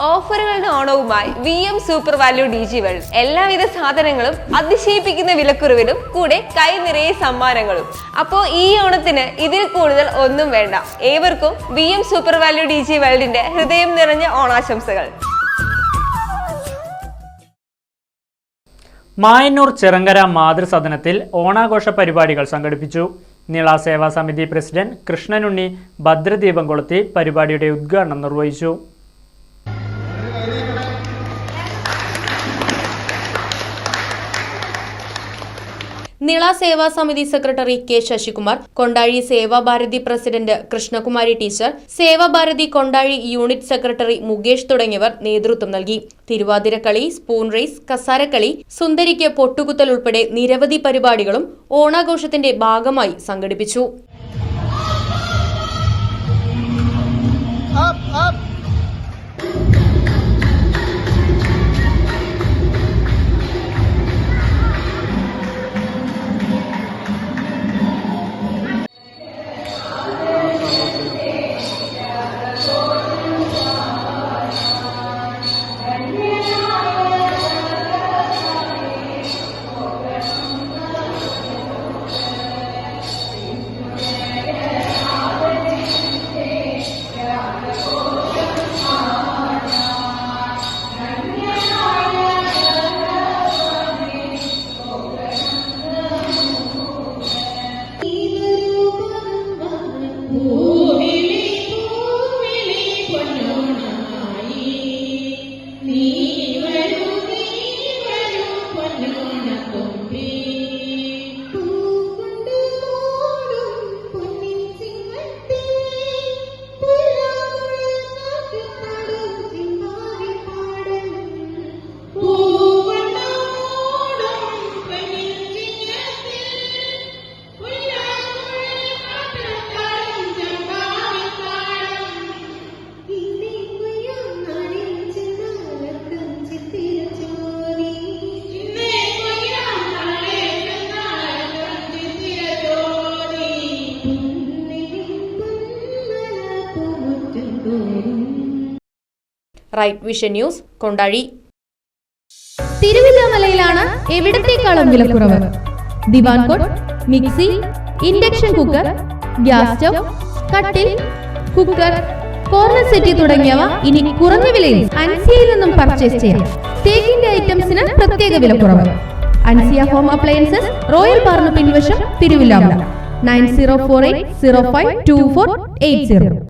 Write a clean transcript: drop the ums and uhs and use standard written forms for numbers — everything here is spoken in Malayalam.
ഓഫറുകളുടെ ഓണവുമായി VM super value DG world. എല്ലാവിധ സാധനങ്ങളും അതിശയിപ്പിക്കുന്ന വിലക്കുറവിലും കൂടെ കൈ നിറയെ സമ്മാനങ്ങളും. അപ്പോൾ ഈ ഓണത്തിന് ഇതിൽ കൂടുതൽ ഒന്നും വേണ്ട. ഏവർക്കും VM സൂപ്പർ വാല്യൂ DG വേൾഡിന്റെ ഹൃദയം നിറഞ്ഞ ഓണാശംസകൾ. മായന്നൂർ ചിറങ്കര മാതൃസദനത്തിൽ ഓണാഘോഷ പരിപാടികൾ സംഘടിപ്പിച്ചു. നിള സേവാ സമിതി പ്രസിഡന്റ് കൃഷ്ണനുണ്ണി ഭദ്രദീപം കൊളുത്തി പരിപാടിയുടെ ഉദ്ഘാടനം നിർവഹിച്ചു. Nila Seva Samithi secretary K. Sasikumar, Kondazhi Sevabharathi president Krishnakumari teacher, Sevabharathi Kondazhi unit secretary Mukesh തുടങ്ങിയവർ നേതൃത്വം നൽകി. തിരുവാതിരക്കളി, സ്പൂൺ റേസ്, കസാരക്കളി, സുന്ദരിക്ക് പൊട്ടുകുത്തൽ ഉൾപ്പെടെ നിരവധി പരിപാടികളും ഓണാഘോഷത്തിന്റെ ഭാഗമായി സംഘടിപ്പിച്ചു. Right Vision News, Kondazhi. തിരുവില്ലാമലയിലാണ് എവിടത്തേക്കാളും വിലക്കുറവ്. Divan cot, mixie, induction cooker, gas stove, കട്ടിൽ, കുക്കർ, കോർണർ സെറ്റ് തുടങ്ങിയവ ഇനി കുറഞ്ഞ വിലയിൽ അൻസിയയിൽ നിന്നും പർച്ചേസ് ചെയ്യാം. തേക്കിന്റെ ഐറ്റംസിന് പ്രത്യേക വിലക്കുറവ്. അൻസിയ ഹോം അപ്ലയൻസസ്, റോയൽ പാർന്ന് പിൻവശം, തിരുവില്ലാമല. 9048052480.